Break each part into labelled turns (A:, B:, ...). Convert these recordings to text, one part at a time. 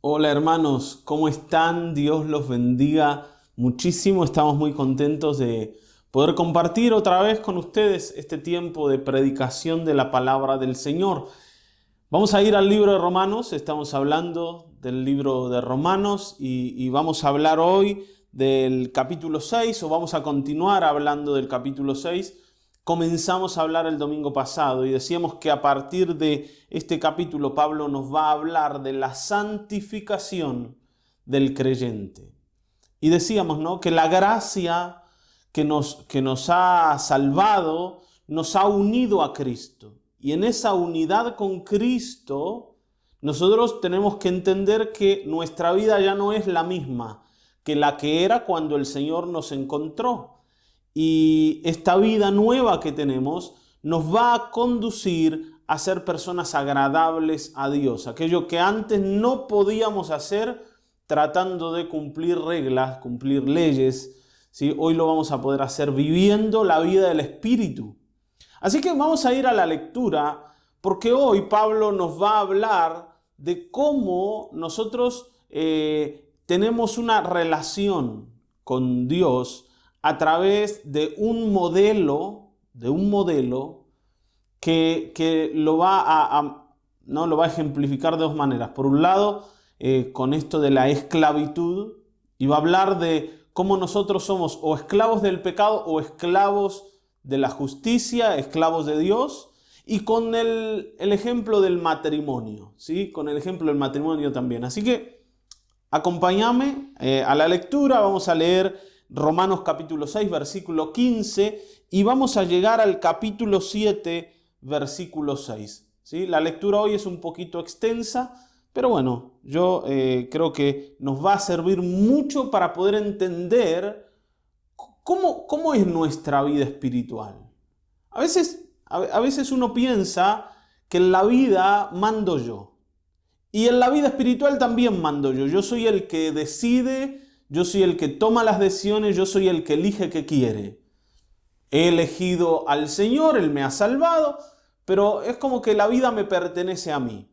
A: Hola hermanos, ¿cómo están? Dios los bendiga muchísimo. Estamos muy contentos de poder compartir otra vez con ustedes este tiempo de predicación de la palabra del Señor. Vamos a ir al libro de Romanos, estamos hablando del libro de Romanos y vamos a hablar hoy del capítulo 6 o vamos a continuar hablando del capítulo 6. Comenzamos a hablar el domingo pasado y decíamos que a partir de este capítulo Pablo nos va a hablar de la santificación del creyente. Y decíamos, ¿no?, que la gracia que nos ha salvado nos ha unido a Cristo. Y en esa unidad con Cristo nosotros tenemos que entender que nuestra vida ya no es la misma que la que era cuando el Señor nos encontró. Y esta vida nueva que tenemos nos va a conducir a ser personas agradables a Dios. Aquello que antes no podíamos hacer tratando de cumplir reglas, cumplir leyes, ¿sí? Hoy lo vamos a poder hacer viviendo la vida del Espíritu. Así que vamos a ir a la lectura porque hoy Pablo nos va a hablar de cómo nosotros tenemos una relación con Dios a través de un modelo que lo va a ejemplificar de dos maneras. Por un lado, con esto de la esclavitud, y va a hablar de cómo nosotros somos o esclavos del pecado o esclavos de la justicia, esclavos de Dios, y con el ejemplo del matrimonio, ¿sí? Con el ejemplo del matrimonio también. Así que acompáñame a la lectura, vamos a leer Romanos capítulo 6, versículo 15, y vamos a llegar al capítulo 7, versículo 6. ¿Sí? La lectura hoy es un poquito extensa, pero bueno, yo creo que nos va a servir mucho para poder entender cómo es nuestra vida espiritual. A veces uno piensa que en la vida mando yo, y en la vida espiritual también mando yo. Yo soy el que decide. Yo soy el que toma las decisiones, yo soy el que elige qué quiere. He elegido al Señor, Él me ha salvado, pero es como que la vida me pertenece a mí.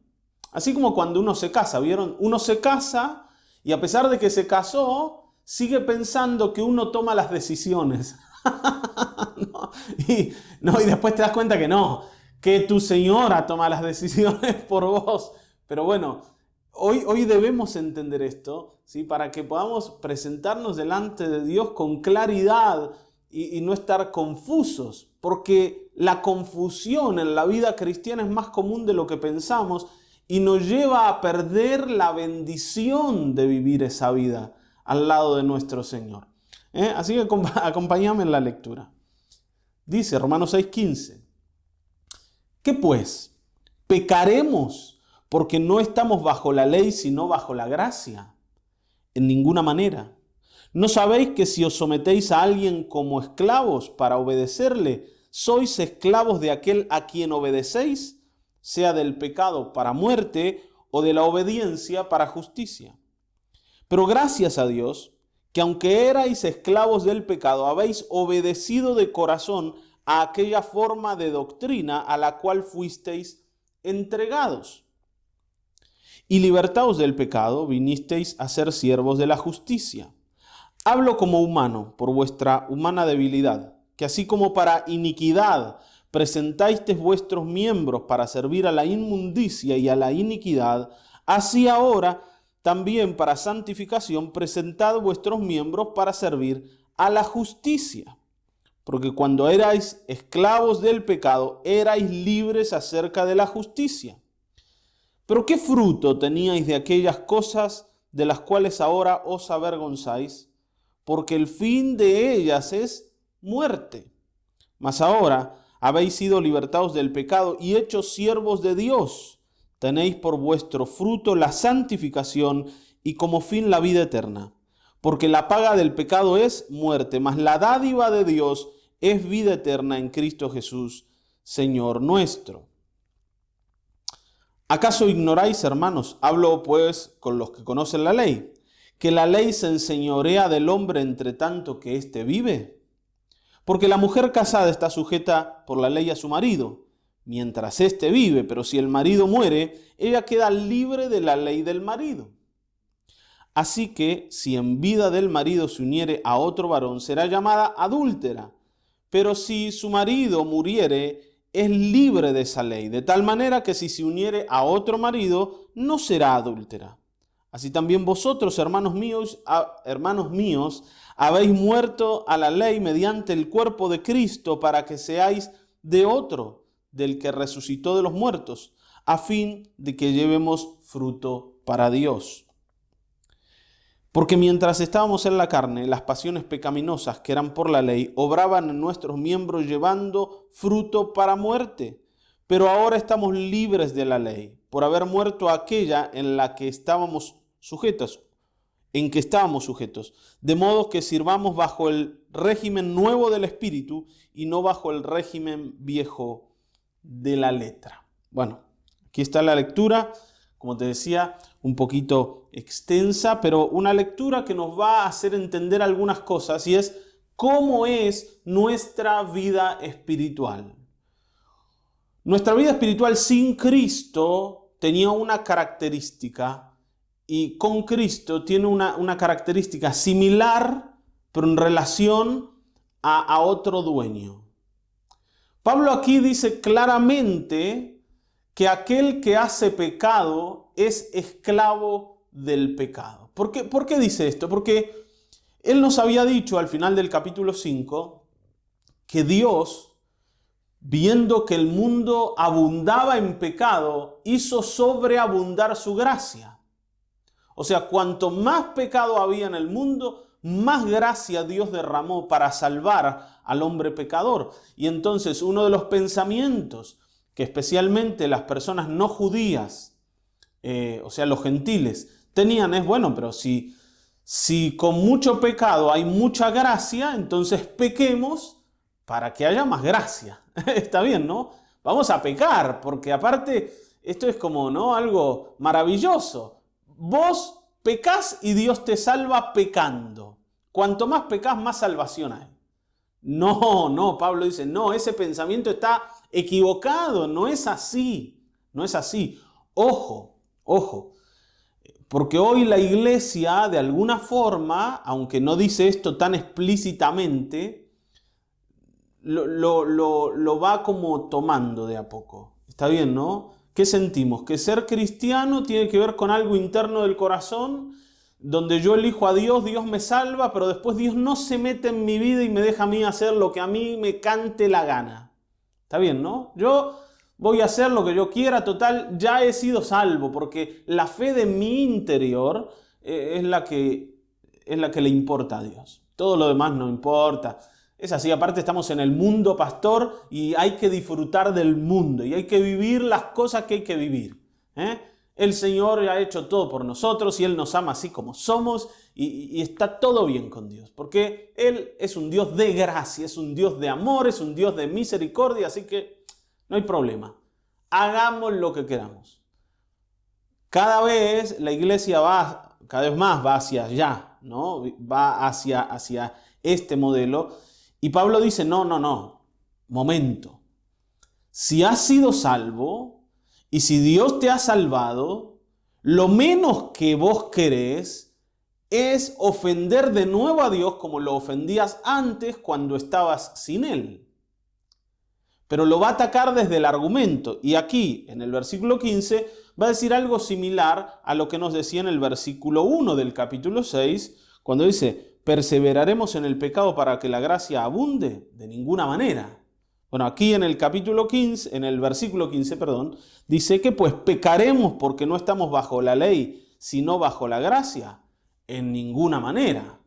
A: Así como cuando uno se casa, ¿vieron? Uno se casa y a pesar de que se casó, sigue pensando que uno toma las decisiones. Y después te das cuenta que no, que tu señora toma las decisiones por vos. Pero bueno, Hoy debemos entender esto, ¿sí? Para que podamos presentarnos delante de Dios con claridad y no estar confusos, porque la confusión en la vida cristiana es más común de lo que pensamos y nos lleva a perder la bendición de vivir esa vida al lado de nuestro Señor. Así que acompáñame en la lectura. Dice Romanos 6:15, ¿qué pues? ¿Pecaremos porque no estamos bajo la ley, sino bajo la gracia? En ninguna manera. ¿No sabéis que si os sometéis a alguien como esclavos para obedecerle, sois esclavos de aquel a quien obedecéis, sea del pecado para muerte o de la obediencia para justicia? Pero gracias a Dios, que aunque erais esclavos del pecado, habéis obedecido de corazón a aquella forma de doctrina a la cual fuisteis entregados. Y libertados del pecado, vinisteis a ser siervos de la justicia. Hablo como humano, por vuestra humana debilidad, que así como para iniquidad presentáis vuestros miembros para servir a la inmundicia y a la iniquidad, así ahora también para santificación presentad vuestros miembros para servir a la justicia. Porque cuando erais esclavos del pecado, erais libres acerca de la justicia. Pero ¿qué fruto teníais de aquellas cosas de las cuales ahora os avergonzáis? Porque el fin de ellas es muerte. Mas ahora habéis sido libertados del pecado y hechos siervos de Dios. Tenéis por vuestro fruto la santificación y como fin la vida eterna. Porque la paga del pecado es muerte, mas la dádiva de Dios es vida eterna en Cristo Jesús, Señor nuestro. ¿Acaso ignoráis, hermanos? Hablo pues con los que conocen la ley, que la ley se enseñorea del hombre entre tanto que éste vive. Porque la mujer casada está sujeta por la ley a su marido, mientras éste vive, pero si el marido muere, ella queda libre de la ley del marido. Así que si en vida del marido se uniere a otro varón, será llamada adúltera. Pero si su marido muriere, es libre de esa ley, de tal manera que si se uniere a otro marido, no será adúltera. Así también vosotros, hermanos míos, habéis muerto a la ley mediante el cuerpo de Cristo para que seáis de otro, del que resucitó de los muertos, a fin de que llevemos fruto para Dios. Porque mientras estábamos en la carne, las pasiones pecaminosas que eran por la ley obraban en nuestros miembros llevando fruto para muerte. Pero ahora estamos libres de la ley, por haber muerto a aquella en la que estábamos sujetos, de modo que sirvamos bajo el régimen nuevo del Espíritu y no bajo el régimen viejo de la letra. Bueno, aquí está la lectura, como te decía, un poquito extensa, pero una lectura que nos va a hacer entender algunas cosas, y es cómo es nuestra vida espiritual. Nuestra vida espiritual sin Cristo tenía una característica, y con Cristo tiene una característica similar, pero en relación a otro dueño. Pablo aquí dice claramente que aquel que hace pecado es esclavo del pecado. ¿Por qué dice esto? Porque él nos había dicho al final del capítulo 5 que Dios, viendo que el mundo abundaba en pecado, hizo sobreabundar su gracia. O sea, cuanto más pecado había en el mundo, más gracia Dios derramó para salvar al hombre pecador. Y entonces uno de los pensamientos que especialmente las personas no judías, o sea, los gentiles, tenían es, bueno, pero si con mucho pecado hay mucha gracia, entonces pequemos para que haya más gracia. Está bien, ¿no? Vamos a pecar, porque aparte esto es como, ¿no?, algo maravilloso. Vos pecás y Dios te salva pecando. Cuanto más pecás, más salvación hay. No, Pablo dice, no, ese pensamiento está equivocado, no es así, no es así. Ojo, porque hoy la iglesia de alguna forma, aunque no dice esto tan explícitamente, lo va como tomando de a poco. Está bien, ¿no? ¿Qué sentimos? Que ser cristiano tiene que ver con algo interno del corazón, donde yo elijo a Dios, Dios me salva, pero después Dios no se mete en mi vida y me deja a mí hacer lo que a mí me cante la gana. Está bien, ¿no? Yo voy a hacer lo que yo quiera, total, ya he sido salvo, porque la fe de mi interior es la que le importa a Dios. Todo lo demás no importa. Es así, aparte estamos en el mundo, pastor, y hay que disfrutar del mundo, y hay que vivir las cosas que hay que vivir. El Señor ha hecho todo por nosotros, y Él nos ama así como somos, y está todo bien con Dios, porque Él es un Dios de gracia, es un Dios de amor, es un Dios de misericordia, así que no hay problema. Hagamos lo que queramos. Cada vez la iglesia cada vez más va hacia allá, ¿no? Va hacia este modelo. Y Pablo dice, no, momento. Si has sido salvo y si Dios te ha salvado, lo menos que vos querés es ofender de nuevo a Dios como lo ofendías antes cuando estabas sin Él. Pero lo va a atacar desde el argumento. Y aquí, en el versículo 15, va a decir algo similar a lo que nos decía en el versículo 1 del capítulo 6, cuando dice, ¿perseveraremos en el pecado para que la gracia abunde? De ninguna manera. Bueno, aquí en el capítulo 15, en el versículo 15, dice que pues pecaremos porque no estamos bajo la ley, sino bajo la gracia. En ninguna manera.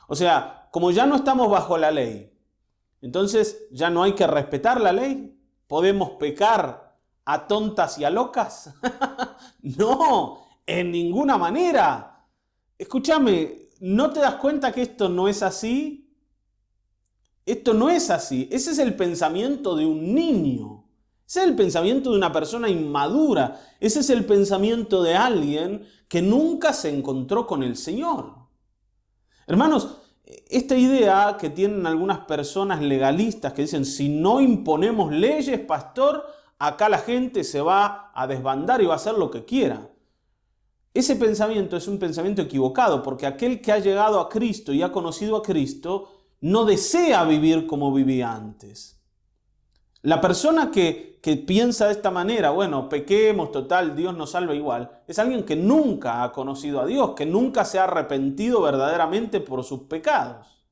A: O sea, como ya no estamos bajo la ley, entonces ya no hay que respetar la ley. ¿Podemos pecar a tontas y a locas? No, en ninguna manera. Escúchame, ¿no te das cuenta que esto no es así? Esto no es así. Ese es el pensamiento de un niño. Ese es el pensamiento de una persona inmadura. Ese es el pensamiento de alguien que nunca se encontró con el Señor. Hermanos, esta idea que tienen algunas personas legalistas que dicen, si no imponemos leyes, pastor, acá la gente se va a desbandar y va a hacer lo que quiera. Ese pensamiento es un pensamiento equivocado, porque aquel que ha llegado a Cristo y ha conocido a Cristo no desea vivir como vivía antes. La persona que piensa de esta manera, bueno, pequemos, total, Dios nos salva igual, es alguien que nunca ha conocido a Dios, que nunca se ha arrepentido verdaderamente por sus pecados.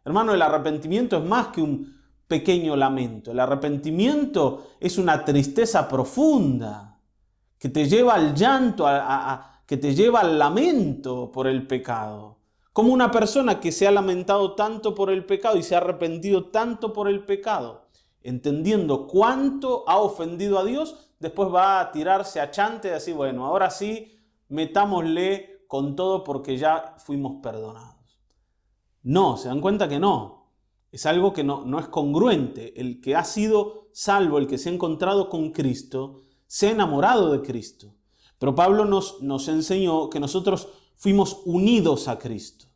A: Hermano, el arrepentimiento es más que un pequeño lamento. El arrepentimiento es una tristeza profunda que te lleva al llanto, que te lleva al lamento por el pecado. Como una persona que se ha lamentado tanto por el pecado y se ha arrepentido tanto por el pecado, entendiendo cuánto ha ofendido a Dios, después va a tirarse a chante y decir, bueno, ahora sí, metámosle con todo porque ya fuimos perdonados. No, se dan cuenta que no. Es algo que no es congruente. El que ha sido salvo, el que se ha encontrado con Cristo, se ha enamorado de Cristo. Pero Pablo nos enseñó que nosotros fuimos unidos a Cristo.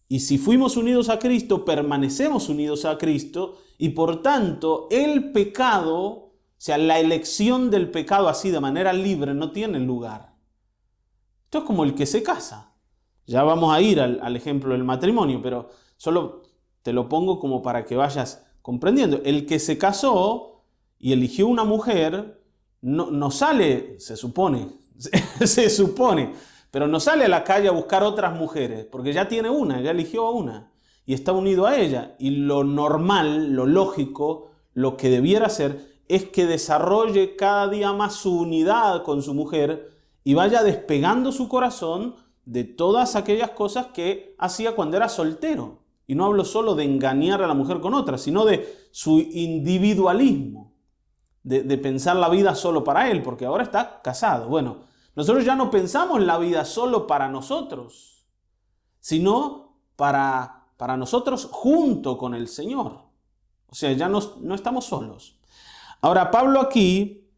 A: Y si fuimos unidos a Cristo, permanecemos unidos a Cristo y por tanto el pecado, o sea, la elección del pecado así de manera libre no tiene lugar. Esto es como el que se casa. Ya vamos a ir al ejemplo del matrimonio, pero solo te lo pongo como para que vayas comprendiendo. El que se casó y eligió una mujer no sale, se supone, pero no sale a la calle a buscar otras mujeres, porque ya tiene una, ya eligió a una y está unido a ella. Y lo normal, lo lógico, lo que debiera ser es que desarrolle cada día más su unidad con su mujer y vaya despegando su corazón de todas aquellas cosas que hacía cuando era soltero. Y no hablo solo de engañar a la mujer con otra, sino de su individualismo, de pensar la vida solo para él, porque ahora está casado. Bueno, nosotros ya no pensamos la vida solo para nosotros, sino para nosotros junto con el Señor. O sea, ya no estamos solos. Ahora, Pablo aquí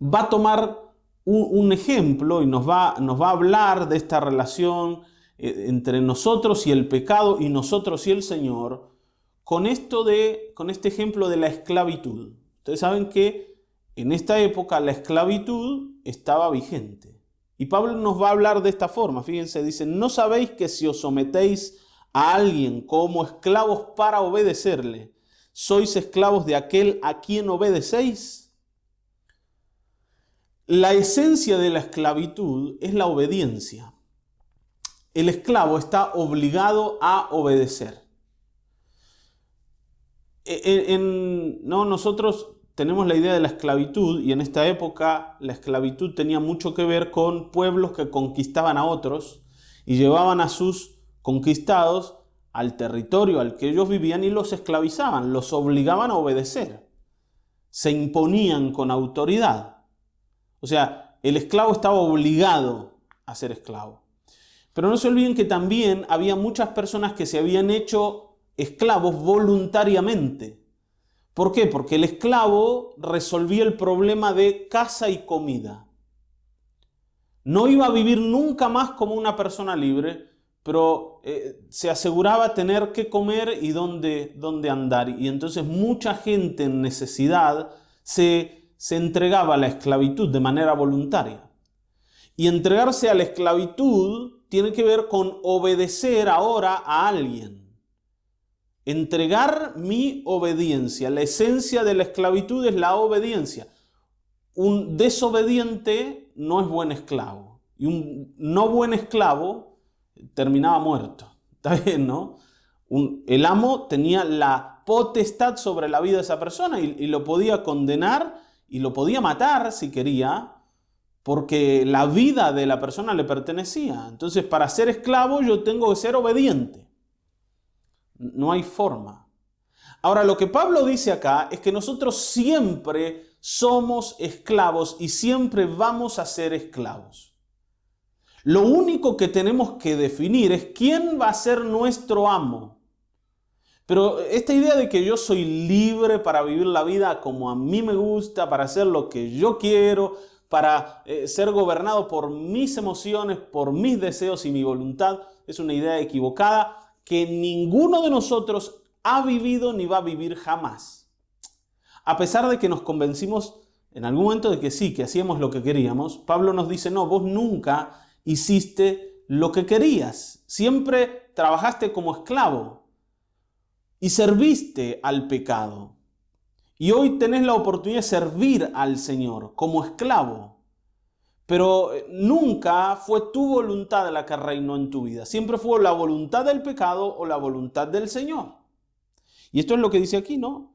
A: va a tomar un ejemplo y nos va a hablar de esta relación entre nosotros y el pecado y nosotros y el Señor con este ejemplo de la esclavitud. Ustedes saben que en esta época la esclavitud estaba vigente. Y Pablo nos va a hablar de esta forma. Fíjense, dice, ¿no sabéis que si os sometéis a alguien como esclavos para obedecerle, sois esclavos de aquel a quien obedecéis? La esencia de la esclavitud es la obediencia. El esclavo está obligado a obedecer. Nosotros tenemos la idea de la esclavitud y en esta época la esclavitud tenía mucho que ver con pueblos que conquistaban a otros y llevaban a sus conquistados al territorio al que ellos vivían y los esclavizaban, los obligaban a obedecer. Se imponían con autoridad. O sea, el esclavo estaba obligado a ser esclavo. Pero no se olviden que también había muchas personas que se habían hecho esclavos voluntariamente. ¿Por qué? Porque el esclavo resolvía el problema de casa y comida. No iba a vivir nunca más como una persona libre, pero se aseguraba tener qué comer y dónde andar. Y entonces mucha gente en necesidad se entregaba a la esclavitud de manera voluntaria. Y entregarse a la esclavitud tiene que ver con obedecer ahora a alguien. Entregar mi obediencia. La esencia de la esclavitud es la obediencia. Un desobediente no es buen esclavo. Y un no buen esclavo terminaba muerto. ¿Está bien, no? El amo tenía la potestad sobre la vida de esa persona y lo podía condenar y lo podía matar si quería, porque la vida de la persona le pertenecía. Entonces, para ser esclavo yo tengo que ser obediente. No hay forma. Ahora, lo que Pablo dice acá es que nosotros siempre somos esclavos y siempre vamos a ser esclavos. Lo único que tenemos que definir es quién va a ser nuestro amo. Pero esta idea de que yo soy libre para vivir la vida como a mí me gusta, para hacer lo que yo quiero, para ser gobernado por mis emociones, por mis deseos y mi voluntad, es una idea equivocada que ninguno de nosotros ha vivido ni va a vivir jamás. A pesar de que nos convencimos en algún momento de que sí, que hacíamos lo que queríamos, Pablo nos dice, no, vos nunca hiciste lo que querías. Siempre trabajaste como esclavo y serviste al pecado. Y hoy tenés la oportunidad de servir al Señor como esclavo. Pero nunca fue tu voluntad la que reinó en tu vida. Siempre fue la voluntad del pecado o la voluntad del Señor. Y esto es lo que dice aquí, ¿no?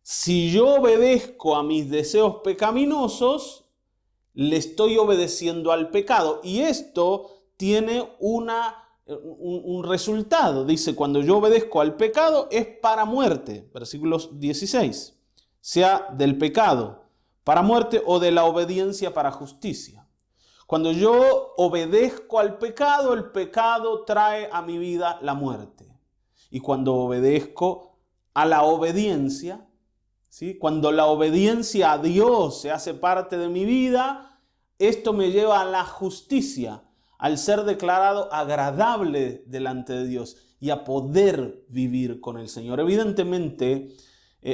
A: Si yo obedezco a mis deseos pecaminosos, le estoy obedeciendo al pecado. Y esto tiene un resultado. Dice, cuando yo obedezco al pecado es para muerte. Versículos 16. Sea del pecado para muerte o de la obediencia para justicia. Cuando yo obedezco al pecado, el pecado trae a mi vida la muerte. Y cuando obedezco a la obediencia, ¿sí? Cuando la obediencia a Dios se hace parte de mi vida, esto me lleva a la justicia, al ser declarado agradable delante de Dios y a poder vivir con el Señor. Evidentemente,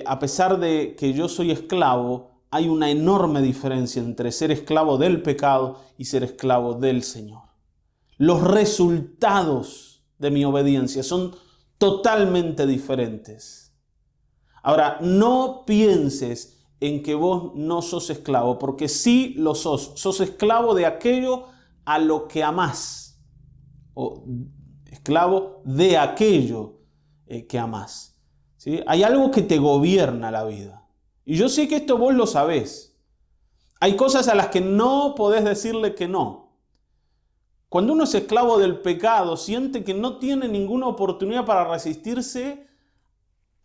A: a pesar de que yo soy esclavo, hay una enorme diferencia entre ser esclavo del pecado y ser esclavo del Señor. Los resultados de mi obediencia son totalmente diferentes. Ahora, no pienses en que vos no sos esclavo, porque sí lo sos. Sos esclavo de aquello a lo que amás, o esclavo de aquello que amás. ¿Sí? Hay algo que te gobierna la vida. Y yo sé que esto vos lo sabés. Hay cosas a las que no podés decirle que no. Cuando uno es esclavo del pecado, siente que no tiene ninguna oportunidad para resistirse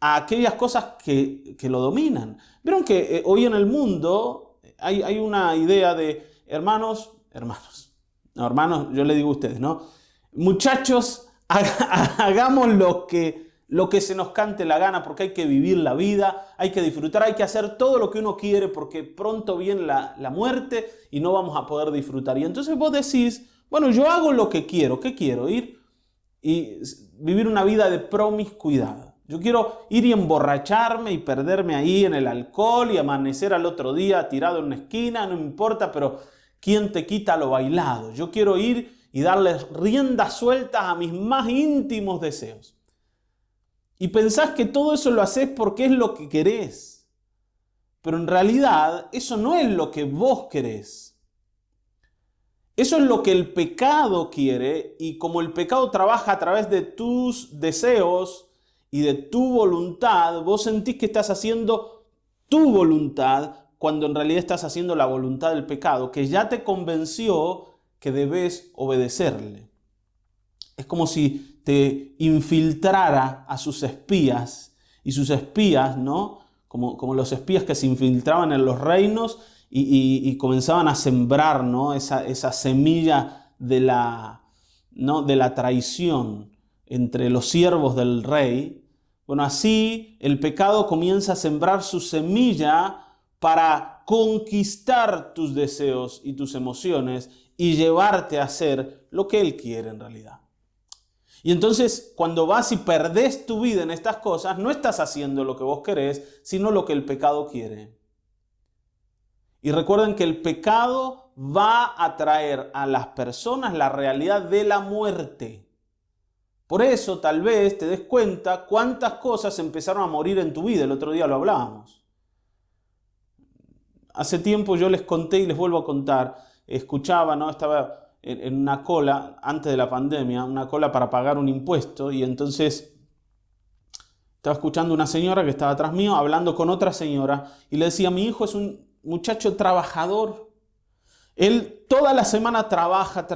A: a aquellas cosas que lo dominan. Vieron que hoy en el mundo hay una idea de hermanos, yo le digo a ustedes, ¿no? Muchachos, hagamos lo que se nos cante la gana, porque hay que vivir la vida, hay que disfrutar, hay que hacer todo lo que uno quiere, porque pronto viene la muerte y no vamos a poder disfrutar. Y entonces vos decís, bueno, yo hago lo que quiero. ¿Qué quiero? Ir y vivir una vida de promiscuidad. Yo quiero ir y emborracharme y perderme ahí en el alcohol y amanecer al otro día tirado en una esquina, no me importa, pero ¿quién te quita lo bailado? Yo quiero ir y darles riendas sueltas a mis más íntimos deseos. Y pensás que todo eso lo haces porque es lo que querés. Pero en realidad eso no es lo que vos querés. Eso es lo que el pecado quiere, y como el pecado trabaja a través de tus deseos y de tu voluntad, vos sentís que estás haciendo tu voluntad cuando en realidad estás haciendo la voluntad del pecado, que ya te convenció que debes obedecerle. Es como si te infiltrara a sus espías, y sus espías, ¿no? Como los espías que se infiltraban en los reinos y comenzaban a sembrar, ¿no? esa semilla de la traición entre los siervos del rey. Bueno, así el pecado comienza a sembrar su semilla para conquistar tus deseos y tus emociones y llevarte a hacer lo que él quiere en realidad. Y entonces, cuando vas y perdés tu vida en estas cosas, no estás haciendo lo que vos querés, sino lo que el pecado quiere. Y recuerden que el pecado va a traer a las personas la realidad de la muerte. Por eso, tal vez te des cuenta cuántas cosas empezaron a morir en tu vida. El otro día lo hablábamos. Hace tiempo yo les conté y les vuelvo a contar. Escuchaba, ¿no? Estaba en una cola, antes de la pandemia, una cola para pagar un impuesto, y entonces estaba escuchando una señora que estaba atrás mío, hablando con otra señora, y le decía, mi hijo es un muchacho trabajador, él toda la semana trabaja,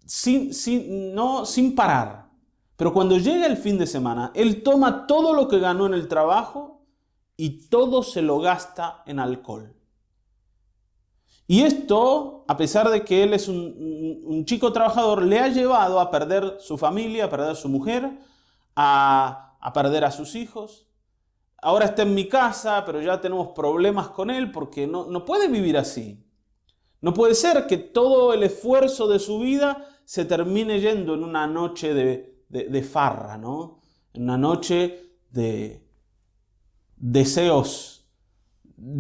A: sin parar, pero cuando llega el fin de semana, él toma todo lo que ganó en el trabajo y todo se lo gasta en alcohol. Y esto, a pesar de que él es un chico trabajador, le ha llevado a perder su familia, a perder a su mujer, a perder a sus hijos. Ahora está en mi casa, pero ya tenemos problemas con él porque no puede vivir así. No puede ser que todo el esfuerzo de su vida se termine yendo en una noche de farra, ¿no? En una noche de deseos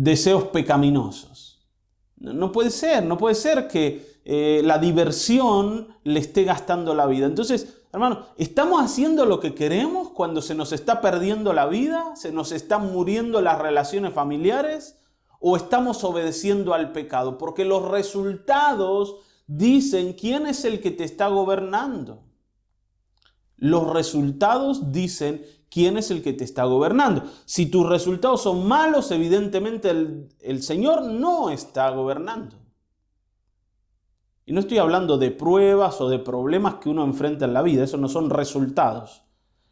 A: deseos pecaminosos. No puede ser que la diversión le esté gastando la vida. Entonces, hermano, ¿estamos haciendo lo que queremos cuando se nos está perdiendo la vida? ¿Se nos están muriendo las relaciones familiares? ¿O estamos obedeciendo al pecado? Porque los resultados dicen quién es el que te está gobernando. Los resultados dicen quién es el que te está gobernando. Si tus resultados son malos, evidentemente el Señor no está gobernando. Y no estoy hablando de pruebas o de problemas que uno enfrenta en la vida. Eso no son resultados.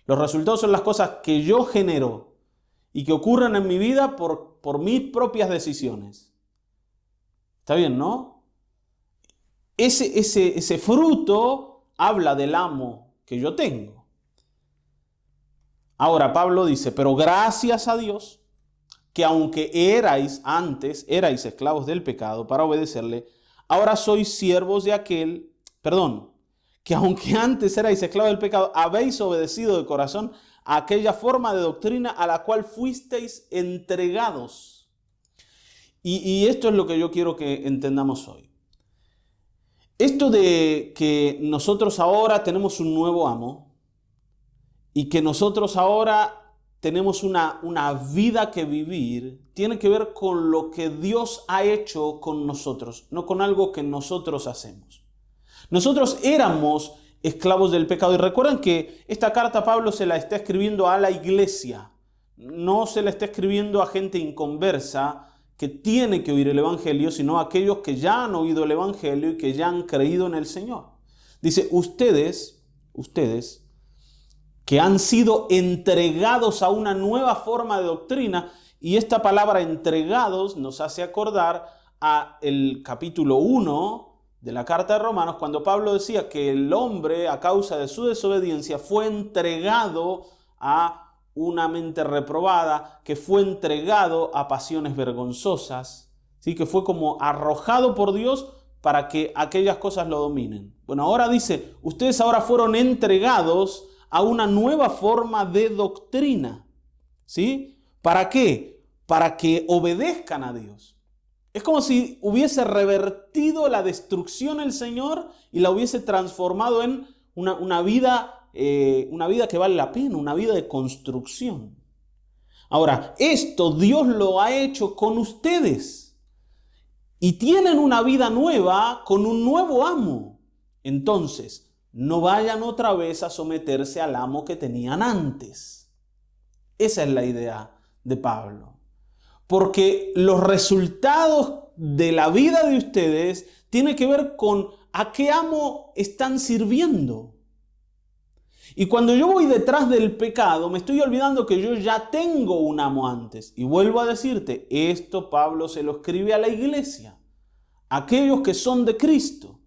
A: Los resultados son las cosas que yo genero y que ocurren en mi vida por mis propias decisiones. ¿Está bien, no? Ese fruto habla del amo que yo tengo. Ahora Pablo dice, pero gracias a Dios que aunque erais esclavos del pecado para obedecerle, ahora sois siervos de que aunque antes erais esclavos del pecado, habéis obedecido de corazón a aquella forma de doctrina a la cual fuisteis entregados. Y esto es lo que yo quiero que entendamos hoy. Esto de que nosotros ahora tenemos un nuevo amo y que nosotros ahora tenemos una vida que vivir, tiene que ver con lo que Dios ha hecho con nosotros, no con algo que nosotros hacemos. Nosotros éramos esclavos del pecado. Y recuerden que esta carta Pablo se la está escribiendo a la iglesia. No se la está escribiendo a gente inconversa que tiene que oír el Evangelio, sino a aquellos que ya han oído el Evangelio y que ya han creído en el Señor. Dice, ustedes que han sido entregados a una nueva forma de doctrina, y esta palabra entregados nos hace acordar a el capítulo 1 de la carta de Romanos, cuando Pablo decía que el hombre, a causa de su desobediencia, fue entregado a una mente reprobada, que fue entregado a pasiones vergonzosas, ¿sí? Que fue como arrojado por Dios para que aquellas cosas lo dominen. Bueno, ahora dice, ustedes ahora fueron entregados a una nueva forma de doctrina, ¿sí? ¿Para qué? Para que obedezcan a Dios. Es como si hubiese revertido la destrucción el Señor y la hubiese transformado en una vida que vale la pena, una vida de construcción. Ahora, esto Dios lo ha hecho con ustedes y tienen una vida nueva con un nuevo amo. Entonces, no vayan otra vez a someterse al amo que tenían antes. Esa es la idea de Pablo. Porque los resultados de la vida de ustedes tienen que ver con a qué amo están sirviendo. Y cuando yo voy detrás del pecado, me estoy olvidando que yo ya tengo un amo antes. Y vuelvo a decirte, esto Pablo se lo escribe a la iglesia, a aquellos que son de Cristo.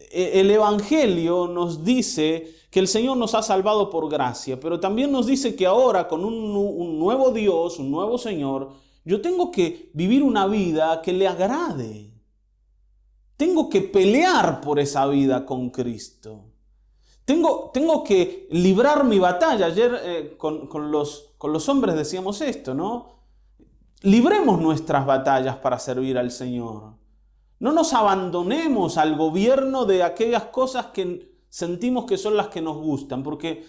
A: El Evangelio nos dice que el Señor nos ha salvado por gracia, pero también nos dice que ahora con un nuevo Dios, un nuevo Señor, yo tengo que vivir una vida que le agrade. Tengo que pelear por esa vida con Cristo. Tengo que librar mi batalla. Ayer con los hombres decíamos esto, ¿no? Libremos nuestras batallas para servir al Señor. No nos abandonemos al gobierno de aquellas cosas que sentimos que son las que nos gustan, porque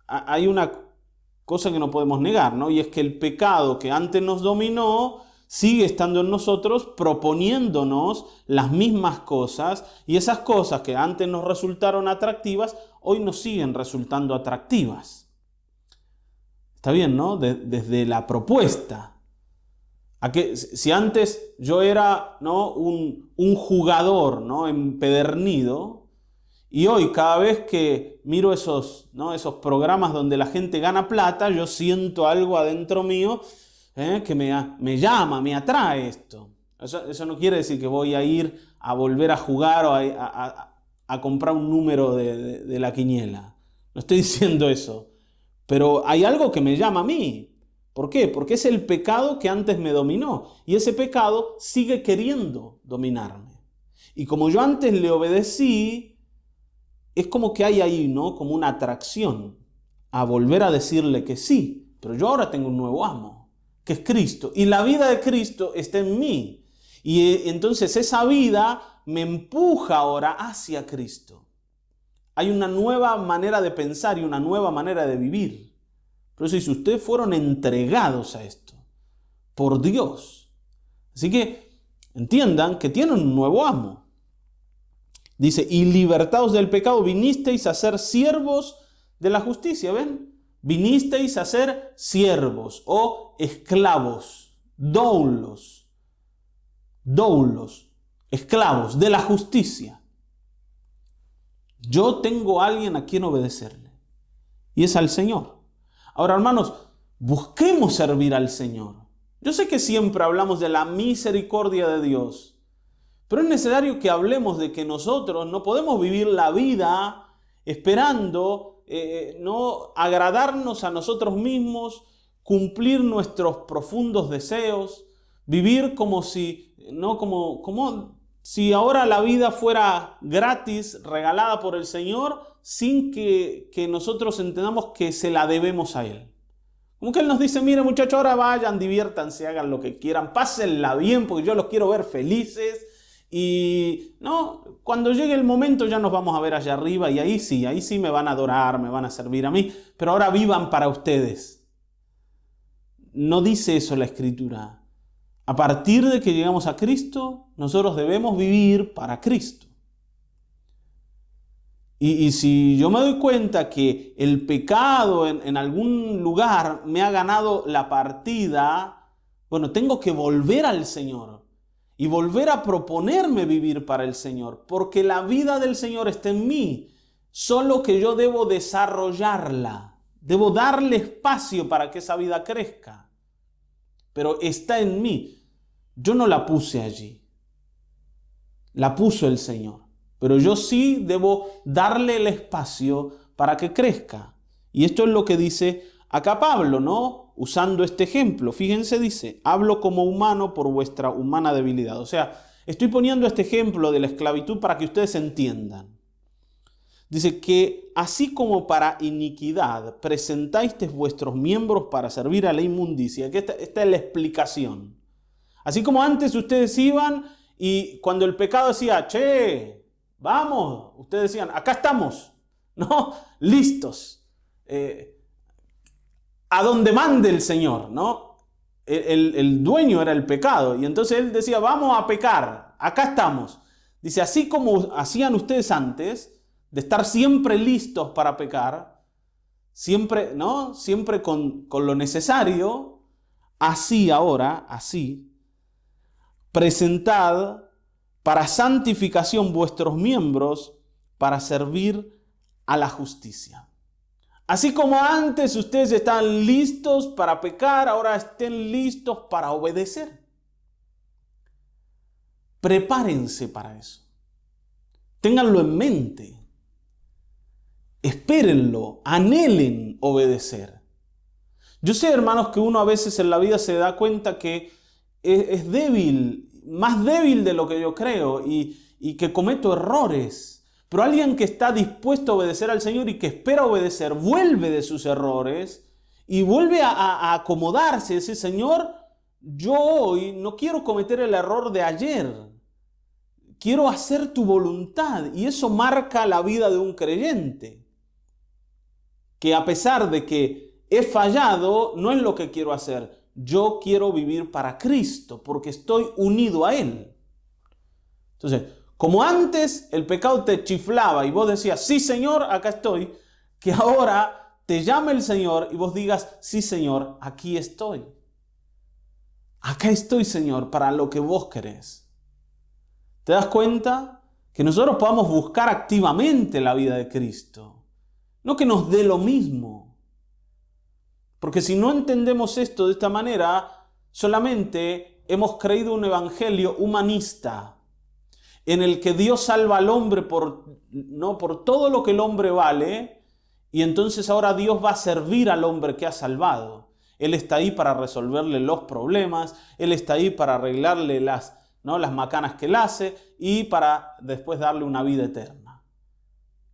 A: hay una cosa que no podemos negar, ¿no? Y es que el pecado que antes nos dominó sigue estando en nosotros, proponiéndonos las mismas cosas, y esas cosas que antes nos resultaron atractivas, hoy nos siguen resultando atractivas. Está bien, ¿no? Desde la propuesta. Si antes yo era, ¿no?, un jugador, ¿no?, empedernido, y hoy cada vez que miro esos programas donde la gente gana plata, yo siento algo adentro mío que me llama, me atrae esto. Eso no quiere decir que voy a ir a volver a jugar o a comprar un número de la quiniela. No estoy diciendo eso. Pero hay algo que me llama a mí. ¿Por qué? Porque es el pecado que antes me dominó. Y ese pecado sigue queriendo dominarme. Y como yo antes le obedecí, es como que hay ahí, ¿no?, como una atracción a volver a decirle que sí. Pero yo ahora tengo un nuevo amo, que es Cristo. Y la vida de Cristo está en mí. Y entonces esa vida me empuja ahora hacia Cristo. Hay una nueva manera de pensar y una nueva manera de vivir. Por eso dice, ustedes fueron entregados a esto por Dios. Así que entiendan que tienen un nuevo amo. Dice, y libertados del pecado, vinisteis a ser siervos de la justicia. ¿Ven? Vinisteis a ser siervos o esclavos, doulos, esclavos de la justicia. Yo tengo a alguien a quien obedecerle, y es al Señor. Ahora, hermanos, busquemos servir al Señor. Yo sé que siempre hablamos de la misericordia de Dios, pero es necesario que hablemos de que nosotros no podemos vivir la vida esperando no agradarnos a nosotros mismos, cumplir nuestros profundos deseos, vivir como si ahora la vida fuera gratis, regalada por el Señor, sin que nosotros entendamos que se la debemos a Él. Como que Él nos dice, mire muchachos, ahora vayan, diviértanse, hagan lo que quieran, pásenla bien porque yo los quiero ver felices. Y no, cuando llegue el momento ya nos vamos a ver allá arriba y ahí sí me van a adorar, me van a servir a mí, pero ahora vivan para ustedes. No dice eso la Escritura. A partir de que llegamos a Cristo, nosotros debemos vivir para Cristo. Y si yo me doy cuenta que el pecado en algún lugar me ha ganado la partida, bueno, tengo que volver al Señor y volver a proponerme vivir para el Señor, porque la vida del Señor está en mí, solo que yo debo desarrollarla, debo darle espacio para que esa vida crezca, pero está en mí. Yo no la puse allí, la puso el Señor. Pero yo sí debo darle el espacio para que crezca. Y esto es lo que dice acá Pablo, ¿no? Usando este ejemplo. Fíjense, dice, hablo como humano por vuestra humana debilidad. O sea, estoy poniendo este ejemplo de la esclavitud para que ustedes entiendan. Dice que así como para iniquidad presentáis vuestros miembros para servir a la inmundicia, que esta es la explicación. Así como antes ustedes iban y cuando el pecado decía, che, vamos, ustedes decían, acá estamos, ¿no? Listos. A donde mande el Señor, ¿no? El dueño era el pecado. Y entonces él decía, vamos a pecar, acá estamos. Dice, así como hacían ustedes antes, de estar siempre listos para pecar, siempre, ¿no? Siempre con lo necesario, así ahora, así, presentad para santificación vuestros miembros para servir a la justicia. Así como antes ustedes estaban listos para pecar, ahora estén listos para obedecer. Prepárense para eso. Ténganlo en mente. Espérenlo, anhelen obedecer. Yo sé, hermanos, que uno a veces en la vida se da cuenta que es débil, más débil de lo que yo creo y que cometo errores. Pero alguien que está dispuesto a obedecer al Señor y que espera obedecer, vuelve de sus errores y vuelve a acomodarse. Dice, Señor, yo hoy no quiero cometer el error de ayer. Quiero hacer tu voluntad. Y eso marca la vida de un creyente. Que a pesar de que he fallado, no es lo que quiero hacer. Yo quiero vivir para Cristo porque estoy unido a Él. Entonces, como antes el pecado te chiflaba y vos decías, sí Señor, acá estoy, que ahora te llame el Señor y vos digas, sí Señor, aquí estoy. Acá estoy, Señor, para lo que vos querés. ¿Te das cuenta? Que nosotros podamos buscar activamente la vida de Cristo. No que nos dé lo mismo. Porque si no entendemos esto de esta manera, solamente hemos creído un evangelio humanista en el que Dios salva al hombre por todo lo que el hombre vale, y entonces ahora Dios va a servir al hombre que ha salvado. Él está ahí para resolverle los problemas, Él está ahí para arreglarle las macanas que él hace y para después darle una vida eterna.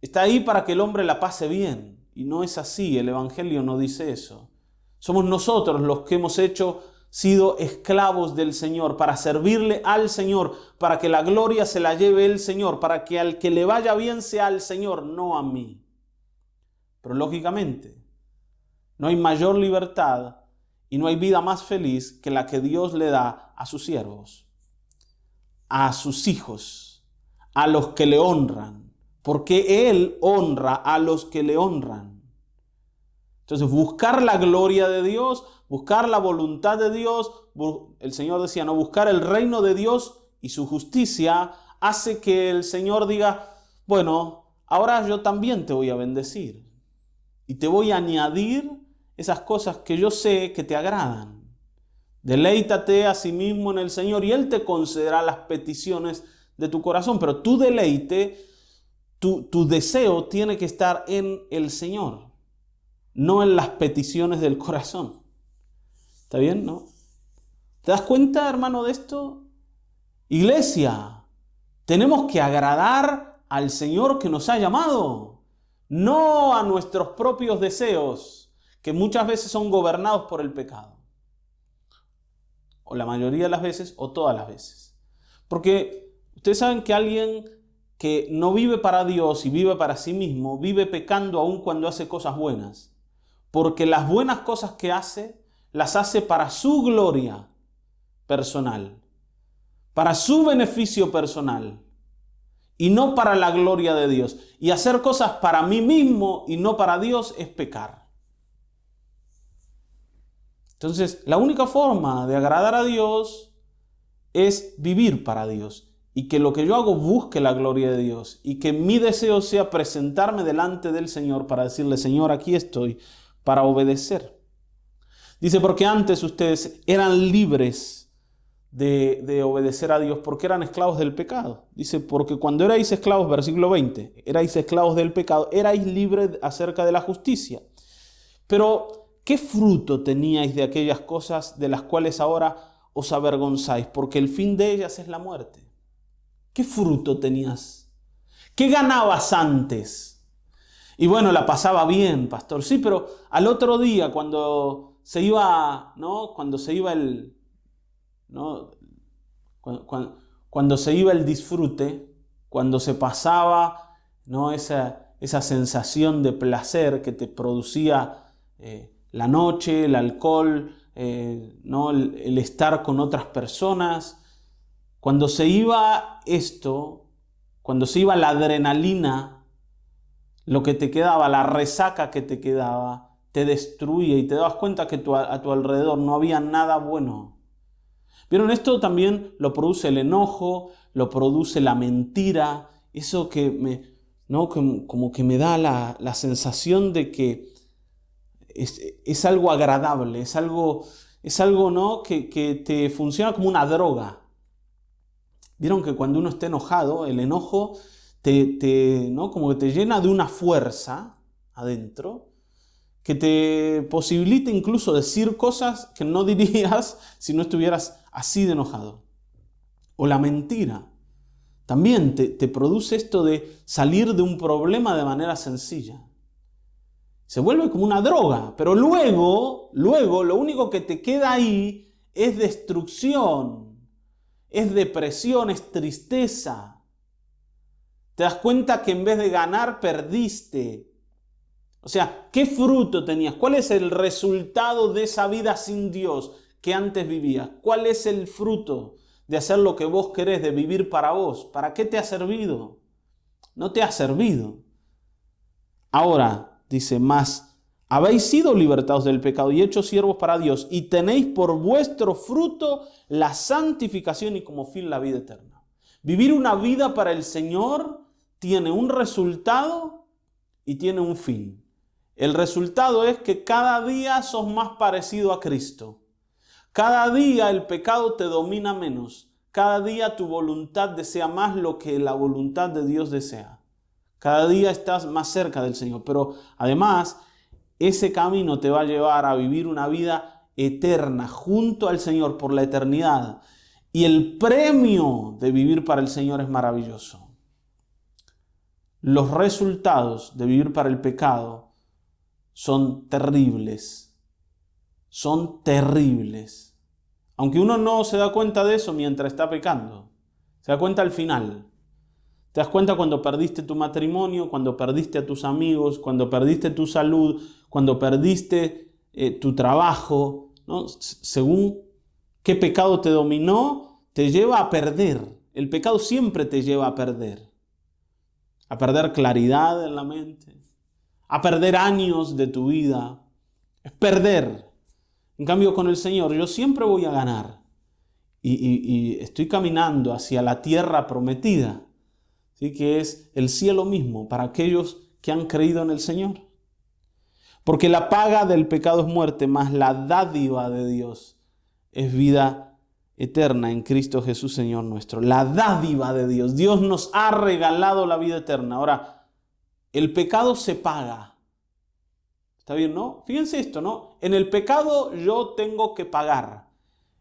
A: Está ahí para que el hombre la pase bien, y no es así, el evangelio no dice eso. Somos nosotros los que hemos hecho sido esclavos del Señor, para servirle al Señor, para que la gloria se la lleve el Señor, para que al que le vaya bien sea al Señor, no a mí. Pero lógicamente, no hay mayor libertad y no hay vida más feliz que la que Dios le da a sus siervos, a sus hijos, a los que le honran, porque Él honra a los que le honran. Entonces, buscar la gloria de Dios, buscar la voluntad de Dios, el Señor decía, no, buscar el reino de Dios y su justicia hace que el Señor diga, bueno, ahora yo también te voy a bendecir y te voy a añadir esas cosas que yo sé que te agradan. Deleítate a sí mismo en el Señor y Él te concederá las peticiones de tu corazón, pero tu deleite, tu deseo tiene que estar en el Señor, no en las peticiones del corazón. ¿Está bien, no? ¿Te das cuenta, hermano, de esto? Iglesia, tenemos que agradar al Señor que nos ha llamado, no a nuestros propios deseos, que muchas veces son gobernados por el pecado. O la mayoría de las veces, o todas las veces. Porque ustedes saben que alguien que no vive para Dios y vive para sí mismo, vive pecando aun cuando hace cosas buenas. Porque las buenas cosas que hace, las hace para su gloria personal, para su beneficio personal, y no para la gloria de Dios. Y hacer cosas para mí mismo y no para Dios es pecar. Entonces, la única forma de agradar a Dios es vivir para Dios y que lo que yo hago busque la gloria de Dios y que mi deseo sea presentarme delante del Señor para decirle, Señor, aquí estoy para obedecer. Dice, porque antes ustedes eran libres de obedecer a Dios porque eran esclavos del pecado. Dice, porque cuando erais esclavos, versículo 20, erais esclavos del pecado, erais libres acerca de la justicia. Pero ¿qué fruto teníais de aquellas cosas de las cuales ahora os avergonzáis? Porque el fin de ellas es la muerte. ¿Qué fruto tenías? ¿Qué ganabas antes? Y bueno, la pasaba bien, pastor. Sí, pero al otro día cuando se iba, ¿no? Cuando se iba el, ¿no? Cuando se iba el disfrute, cuando se pasaba, ¿no? Esa sensación de placer que te producía la noche, el alcohol, ¿no? el estar con otras personas. Cuando se iba esto, cuando se iba la adrenalina, lo que te quedaba, la resaca que te quedaba, te destruía y te dabas cuenta que a tu alrededor no había nada bueno. ¿Vieron? Esto también lo produce el enojo, lo produce la mentira, eso que ¿no? como que me da la sensación de que es algo agradable, es algo ¿no? que te funciona como una droga. Vieron que cuando uno está enojado, el enojo ¿no? como que te llena de una fuerza adentro que te posibilita incluso decir cosas que no dirías si no estuvieras así de enojado. O la mentira. También te produce esto de salir de un problema de manera sencilla. Se vuelve como una droga, pero luego lo único que te queda ahí es destrucción, es depresión, es tristeza. Te das cuenta que en vez de ganar, perdiste. O sea, ¿qué fruto tenías? ¿Cuál es el resultado de esa vida sin Dios que antes vivías? ¿Cuál es el fruto de hacer lo que vos querés, de vivir para vos? ¿Para qué te ha servido? No te ha servido. Ahora, dice, más, habéis sido libertados del pecado y hechos siervos para Dios y tenéis por vuestro fruto la santificación y como fin la vida eterna. Vivir una vida para el Señor tiene un resultado y tiene un fin. El resultado es que cada día sos más parecido a Cristo. Cada día el pecado te domina menos. Cada día tu voluntad desea más lo que la voluntad de Dios desea. Cada día estás más cerca del Señor. Pero además, ese camino te va a llevar a vivir una vida eterna junto al Señor por la eternidad. Y el premio de vivir para el Señor es maravilloso. Los resultados de vivir para el pecado son terribles. Son terribles. Aunque uno no se da cuenta de eso mientras está pecando. Se da cuenta al final. Te das cuenta cuando perdiste tu matrimonio, cuando perdiste a tus amigos, cuando perdiste tu salud, cuando perdiste tu trabajo, ¿no? Según qué pecado te dominó, te lleva a perder. El pecado siempre te lleva a perder. A perder claridad en la mente, a perder años de tu vida. Es perder. En cambio, con el Señor yo siempre voy a ganar. Y estoy caminando hacia la tierra prometida, ¿sí? Que es el cielo mismo para aquellos que han creído en el Señor. Porque la paga del pecado es muerte, mas la dádiva de Dios es vida eterna en Cristo Jesús, Señor nuestro. La dádiva de Dios. Dios nos ha regalado la vida eterna. Ahora, el pecado se paga. ¿Está bien, no? Fíjense esto, ¿no? En el pecado yo tengo que pagar.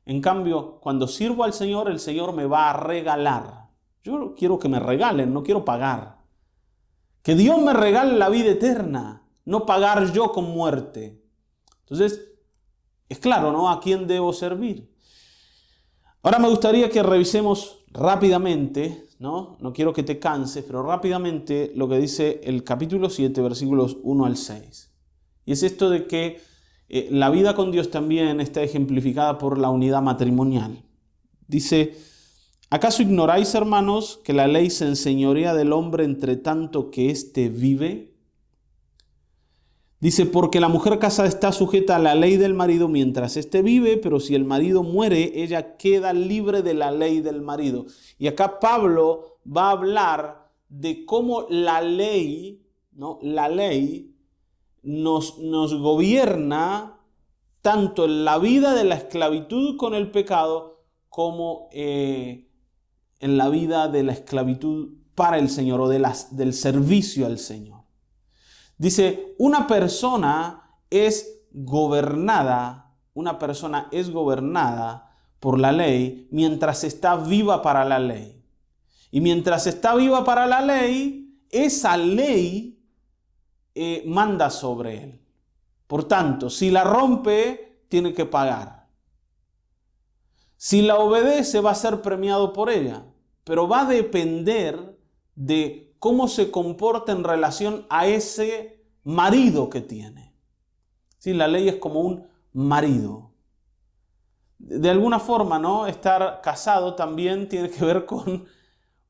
A: En cambio, cuando sirvo al Señor, el Señor me va a regalar. Yo quiero que me regalen, no quiero pagar. Que Dios me regale la vida eterna, no pagar yo con muerte. Entonces, es claro, ¿no? ¿A quién debo servir? Ahora me gustaría que revisemos rápidamente, ¿no? No quiero que te canses, pero rápidamente lo que dice el capítulo 7, versículos 1 al 6. Y es esto de que la vida con Dios también está ejemplificada por la unidad matrimonial. Dice: ¿acaso ignoráis, hermanos, que la ley se enseñorea del hombre entre tanto que éste vive? Dice: porque la mujer casada está sujeta a la ley del marido mientras éste vive, pero si el marido muere, ella queda libre de la ley del marido. Y acá Pablo va a hablar de cómo la ley, ¿no? La ley nos gobierna tanto en la vida de la esclavitud con el pecado como en la vida de la esclavitud para el Señor o del servicio al Señor. Dice, una persona es gobernada por la ley mientras está viva para la ley. Y mientras está viva para la ley, esa ley manda sobre él. Por tanto, si la rompe, tiene que pagar. Si la obedece, va a ser premiado por ella. Pero va a depender de cómo se comporta en relación a ese marido que tiene. ¿Sí? La ley es como un marido. De alguna forma, ¿no? Estar casado también tiene que ver con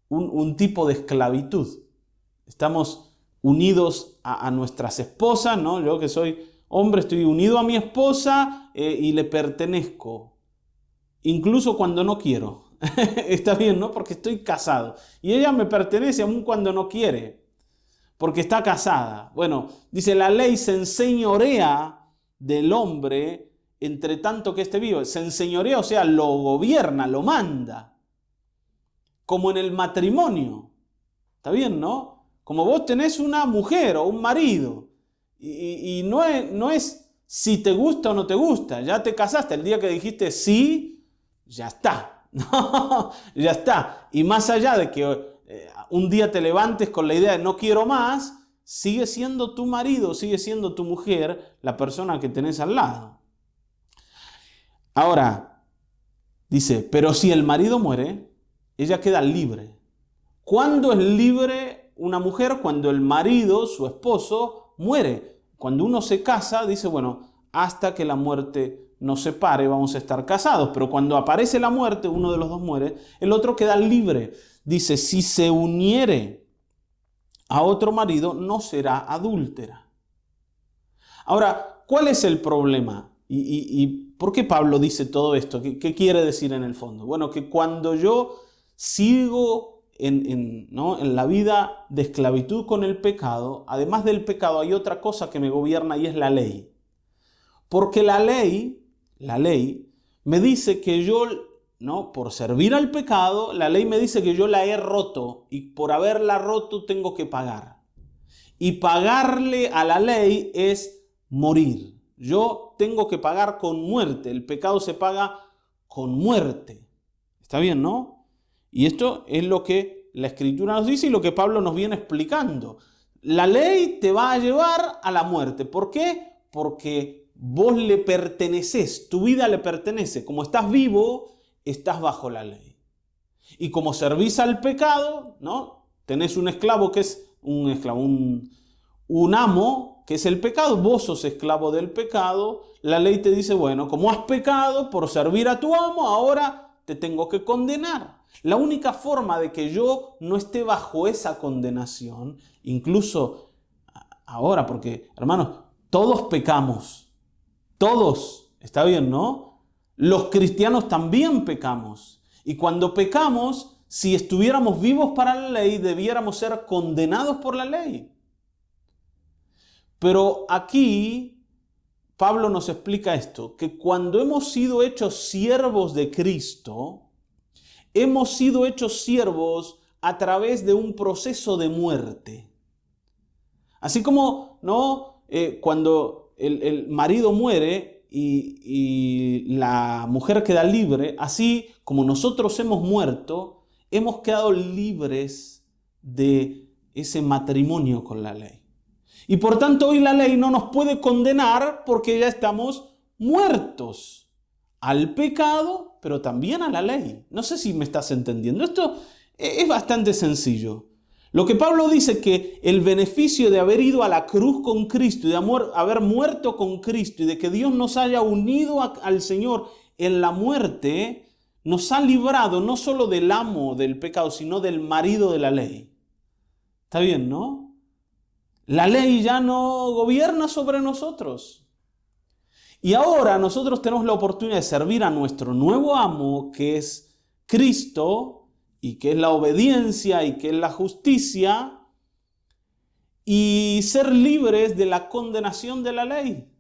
A: un tipo de esclavitud. Estamos unidos a nuestras esposas, ¿no? Yo que soy hombre estoy unido a mi esposa y le pertenezco, incluso cuando no quiero. Está bien, ¿no? Porque estoy casado. Y ella me pertenece aun cuando no quiere, porque está casada. Bueno, dice, la ley se enseñorea del hombre entre tanto que esté vivo. Se enseñorea, o sea, lo gobierna, lo manda. Como en el matrimonio. ¿Está bien, no? Como vos tenés una mujer o un marido. Y no es si te gusta o no te gusta. Ya te casaste. El día que dijiste sí, ya está. No, ya está. Y más allá de que un día te levantes con la idea de no quiero más, sigue siendo tu marido, sigue siendo tu mujer, la persona que tenés al lado. Ahora, dice, pero si el marido muere, ella queda libre. ¿Cuándo es libre una mujer? Cuando el marido, su esposo, muere. Cuando uno se casa, dice, bueno, hasta que la muerte nos separe, vamos a estar casados. Pero cuando aparece la muerte, uno de los dos muere, el otro queda libre. Dice, si se uniere a otro marido, no será adúltera. Ahora, ¿cuál es el problema? ¿Y por qué Pablo dice todo esto? ¿Qué quiere decir en el fondo? Bueno, que cuando yo sigo en la vida de esclavitud con el pecado, además del pecado hay otra cosa que me gobierna y es la ley. Porque la ley me dice que yo, ¿no? Por servir al pecado, la ley me dice que yo la he roto y por haberla roto tengo que pagar. Y pagarle a la ley es morir. Yo tengo que pagar con muerte. El pecado se paga con muerte. ¿Está bien, no? Y esto es lo que la Escritura nos dice y lo que Pablo nos viene explicando. La ley te va a llevar a la muerte. ¿Por qué? Porque vos le pertenecés, tu vida le pertenece. Como estás vivo, estás bajo la ley. Y como servís al pecado, ¿no? Tenés un esclavo que es un amo, que es el pecado, vos sos esclavo del pecado, la ley te dice, bueno, como has pecado por servir a tu amo, ahora te tengo que condenar. La única forma de que yo no esté bajo esa condenación, incluso ahora, porque hermanos, todos pecamos, todos, está bien, ¿no? Los cristianos también pecamos. Y cuando pecamos, si estuviéramos vivos para la ley, debiéramos ser condenados por la ley. Pero aquí Pablo nos explica esto, que cuando hemos sido hechos siervos de Cristo, hemos sido hechos siervos a través de un proceso de muerte. Así como, ¿no? Cuando el marido muere y la mujer queda libre, así como nosotros hemos muerto, hemos quedado libres de ese matrimonio con la ley. Y por tanto hoy la ley no nos puede condenar porque ya estamos muertos al pecado, pero también a la ley. No sé si me estás entendiendo. Esto es bastante sencillo. Lo que Pablo dice que el beneficio de haber ido a la cruz con Cristo y de haber muerto con Cristo y de que Dios nos haya unido al Señor en la muerte, nos ha librado no solo del amo del pecado, sino del marido de la ley. ¿Está bien, no? La ley ya no gobierna sobre nosotros. Y ahora nosotros tenemos la oportunidad de servir a nuestro nuevo amo, que es Cristo, y que es la obediencia, y que es la justicia, y ser libres de la condenación de la ley.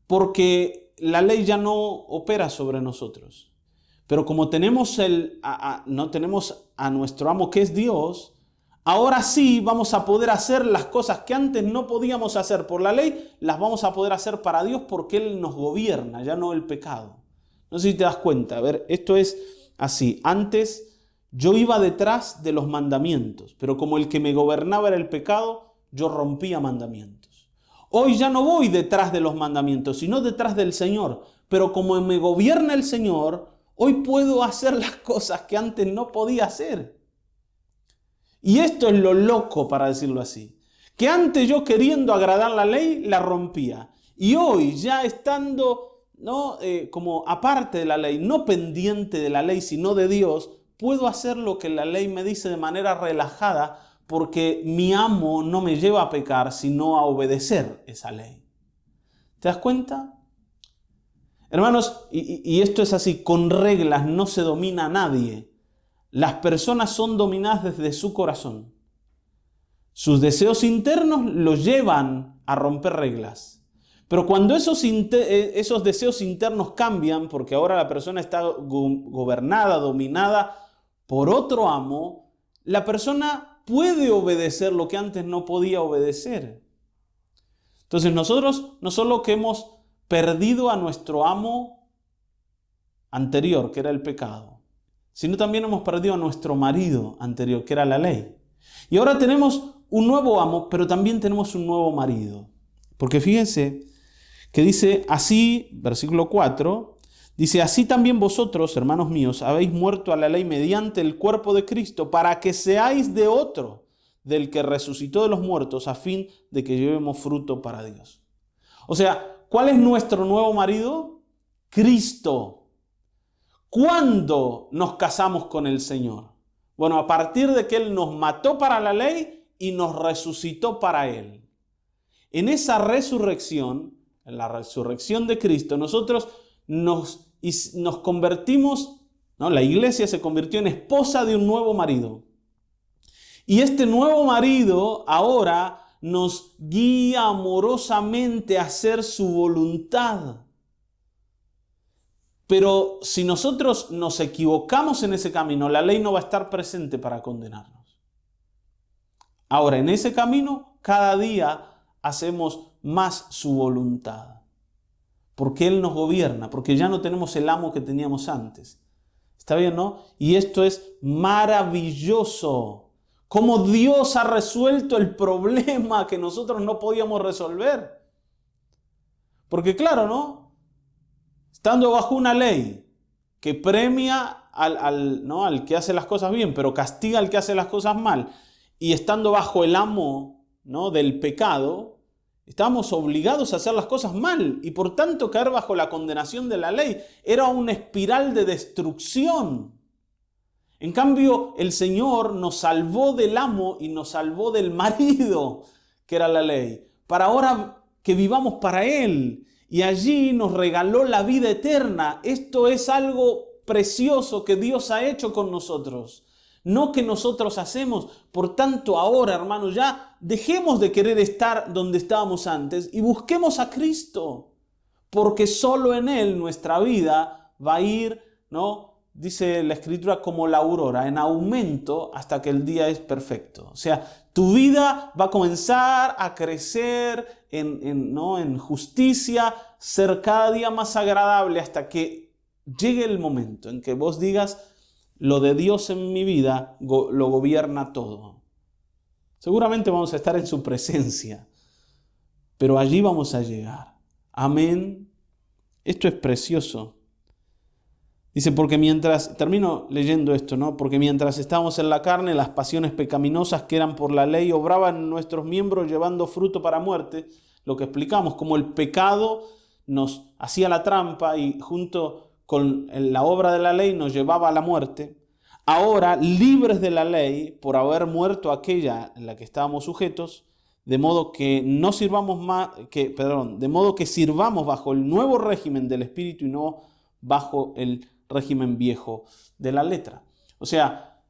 A: Porque la ley ya no opera sobre nosotros. Pero como tenemos no tenemos a nuestro amo que es Dios, ahora sí vamos a poder hacer las cosas que antes no podíamos hacer por la ley, las vamos a poder hacer para Dios porque Él nos gobierna, ya no el pecado. No sé si te das cuenta. A ver, esto es así. Antes yo iba detrás de los mandamientos, pero como el que me gobernaba era el pecado, yo rompía mandamientos. Hoy ya no voy detrás de los mandamientos, sino detrás del Señor. Pero como me gobierna el Señor, hoy puedo hacer las cosas que antes no podía hacer. Y esto es lo loco, para decirlo así. Que antes yo queriendo agradar la ley, la rompía. Y hoy ya estando, ¿no? Como aparte de la ley, no pendiente de la ley, sino de Dios, puedo hacer lo que la ley me dice de manera relajada, porque mi amo no me lleva a pecar, sino a obedecer esa ley. ¿Te das cuenta? Hermanos, y esto es así, con reglas no se domina a nadie. Las personas son dominadas desde su corazón. Sus deseos internos los llevan a romper reglas. Pero cuando esos deseos internos cambian, porque ahora la persona está gobernada, dominada por otro amo, la persona puede obedecer lo que antes no podía obedecer. Entonces nosotros no solo que hemos perdido a nuestro amo anterior, que era el pecado, sino también hemos perdido a nuestro marido anterior, que era la ley. Y ahora tenemos un nuevo amo, pero también tenemos un nuevo marido. Porque fíjense que dice así, versículo 4, dice, así también vosotros, hermanos míos, habéis muerto a la ley mediante el cuerpo de Cristo, para que seáis de otro, del que resucitó de los muertos, a fin de que llevemos fruto para Dios. O sea, ¿cuál es nuestro nuevo marido? Cristo. ¿Cuándo nos casamos con el Señor? Bueno, a partir de que Él nos mató para la ley y nos resucitó para Él. En esa resurrección, en la resurrección de Cristo, nosotros nos convertimos, ¿no? La iglesia se convirtió en esposa de un nuevo marido. Y este nuevo marido ahora nos guía amorosamente a hacer su voluntad. Pero si nosotros nos equivocamos en ese camino, la ley no va a estar presente para condenarnos. Ahora, en ese camino, cada día hacemos más su voluntad. Porque Él nos gobierna, porque ya no tenemos el amo que teníamos antes. ¿Está bien, no? Y esto es maravilloso. Cómo Dios ha resuelto el problema que nosotros no podíamos resolver. Porque claro, ¿no? Estando bajo una ley que premia al que hace las cosas bien, pero castiga al que hace las cosas mal, y estando bajo el amo, ¿no?, del pecado, estábamos obligados a hacer las cosas mal y por tanto caer bajo la condenación de la ley. Era una espiral de destrucción. En cambio, el Señor nos salvó del amo y nos salvó del marido, que era la ley, para ahora que vivamos para Él. Y allí nos regaló la vida eterna. Esto es algo precioso que Dios ha hecho con nosotros, no que nosotros hacemos. Por tanto, ahora, hermanos, ya dejemos de querer estar donde estábamos antes y busquemos a Cristo, porque solo en Él nuestra vida va a ir, ¿no?, dice la Escritura, como la aurora, en aumento hasta que el día es perfecto. O sea, tu vida va a comenzar a crecer en justicia, ser cada día más agradable hasta que llegue el momento en que vos digas: lo de Dios en mi vida lo gobierna todo. Seguramente vamos a estar en su presencia, pero allí vamos a llegar. Amén. Esto es precioso. Dice, termino leyendo esto, ¿no? Porque mientras estábamos en la carne, las pasiones pecaminosas que eran por la ley obraban en nuestros miembros llevando fruto para muerte. Lo que explicamos, como el pecado nos hacía la trampa y junto con la obra de la ley nos llevaba a la muerte. Ahora, libres de la ley, por haber muerto aquella en la que estábamos sujetos, de modo que sirvamos bajo el nuevo régimen del Espíritu y no bajo el régimen viejo de la letra. O sea,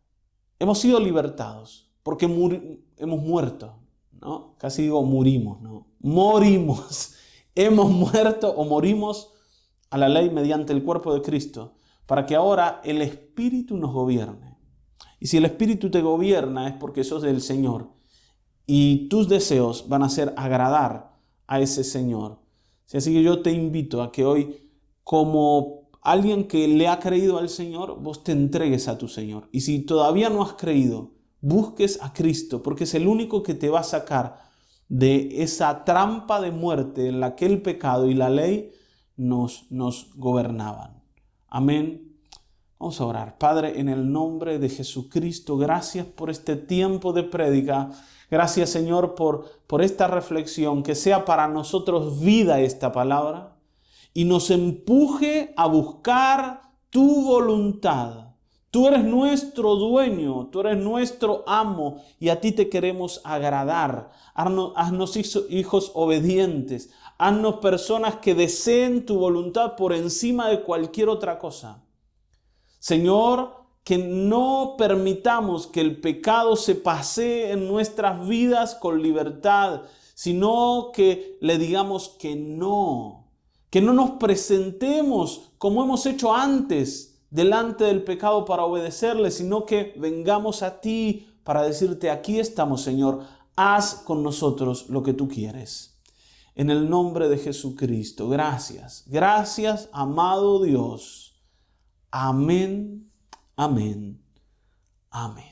A: hemos sido libertados porque hemos muerto, ¿no? Casi digo murimos, ¿no? Morimos. Hemos muerto o morimos a la ley mediante el cuerpo de Cristo, para que ahora el Espíritu nos gobierne. Y si el Espíritu te gobierna es porque sos del Señor y tus deseos van a ser agradar a ese Señor. Así que yo te invito a que hoy, como alguien que le ha creído al Señor, vos te entregues a tu Señor. Y si todavía no has creído, busques a Cristo, porque es el único que te va a sacar de esa trampa de muerte en la que el pecado y la ley nos gobernaban. Amén. Vamos a orar. Padre, en el nombre de Jesucristo, gracias por este tiempo de prédica. Gracias, Señor, por esta reflexión, que sea para nosotros vida esta palabra y nos empuje a buscar tu voluntad. Tú eres nuestro dueño, tú eres nuestro amo y a ti te queremos agradar. Haznos hijos obedientes, haznos personas que deseen tu voluntad por encima de cualquier otra cosa. Señor, que no permitamos que el pecado se pasee en nuestras vidas con libertad, sino que le digamos que no nos presentemos como hemos hecho antes delante del pecado para obedecerle, sino que vengamos a ti para decirte: aquí estamos, Señor, haz con nosotros lo que tú quieres. En el nombre de Jesucristo, gracias, amado Dios. Amén, amén, amén.